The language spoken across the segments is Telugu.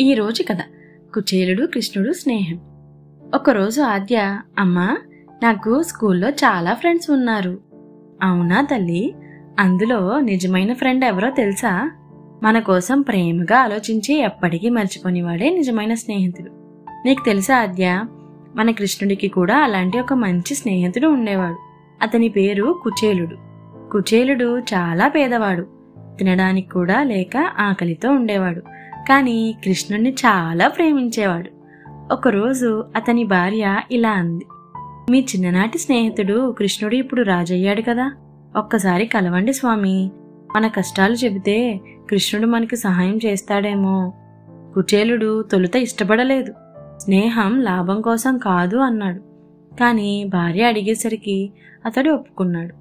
ఈ రోజు కథ కుచేలుడు కృష్ణుడు స్నేహం. ఒకరోజు ఆద్య, అమ్మా, నాకు స్కూల్లో చాలా ఫ్రెండ్స్ ఉన్నారు. అవునా తల్లి? అందులో నిజమైన ఫ్రెండ్ ఎవరో తెలుసా? మన కోసం ప్రేమగా ఆలోచించి ఎప్పటికీ మర్చిపోనివాడే నిజమైన స్నేహితుడు. నీకు తెలుసా ఆద్య, మన కృష్ణుడికి కూడా అలాంటి ఒక మంచి స్నేహితుడు ఉండేవాడు. అతని పేరు కుచేలుడు. కుచేలుడు చాలా పేదవాడు. తినడానికి కూడా లేక ఆకలితో ఉండేవాడు. కానీ కృష్ణుడిని చాలా ప్రేమించేవాడు. ఒకరోజు అతని భార్య ఇలా అంది, మీ చిన్ననాటి స్నేహితుడు కృష్ణుడు ఇప్పుడు రాజయ్యాడు కదా, ఒక్కసారి కలవండి స్వామి. మన కష్టాలు చెబితే కృష్ణుడు మనకి సహాయం చేస్తాడేమో. కుచేలుడు తొలుత ఇష్టపడలేదు. స్నేహం లాభం కోసం కాదు అన్నాడు. కానీ భార్య అడిగేసరికి అతడు ఒప్పుకున్నాడు.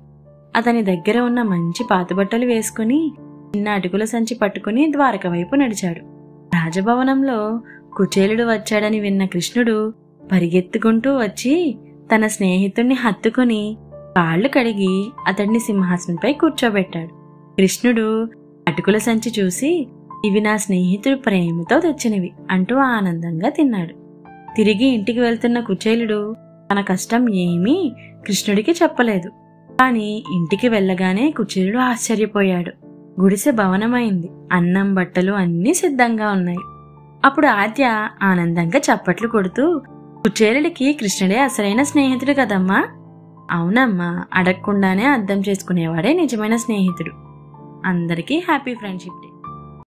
అతని దగ్గర ఉన్న మంచి పాతబట్టలు వేసుకుని చిన్న అటుకుల సంచి పట్టుకుని ద్వారక వైపు నడిచాడు. రాజభవనంలో కుచేలుడు వచ్చాడని విన్న కృష్ణుడు పరిగెత్తుకుంటూ వచ్చి తన స్నేహితుణ్ణి హత్తుకుని కాళ్లు కడిగి అతడిని సింహాసనంపై కూర్చోబెట్టాడు. కృష్ణుడు అటుకుల సంచి చూసి, ఇవి నా స్నేహితుడు ప్రేమతో తెచ్చినవి అంటూ ఆనందంగా తిన్నాడు. తిరిగి ఇంటికి వెళ్తున్న కుచేలుడు తన కష్టం ఏమీ కృష్ణుడికి చెప్పలేదు. కాని ఇంటికి వెళ్ళగానే కుచేలుడు ఆశ్చర్యపోయాడు. గుడిసె భవనమైంది. అన్నం, బట్టలు అన్నీ సిద్ధంగా ఉన్నాయి. అప్పుడు ఆద్య ఆనందంగా చప్పట్లు కొడుతూ, కుచేలుడికి కృష్ణుడే అసలైన స్నేహితుడు కదమ్మా. అవునమ్మా, అడగకుండానే అర్థం చేసుకునేవాడే నిజమైన స్నేహితుడు. అందరికీ హ్యాపీ ఫ్రెండ్షిప్ డే.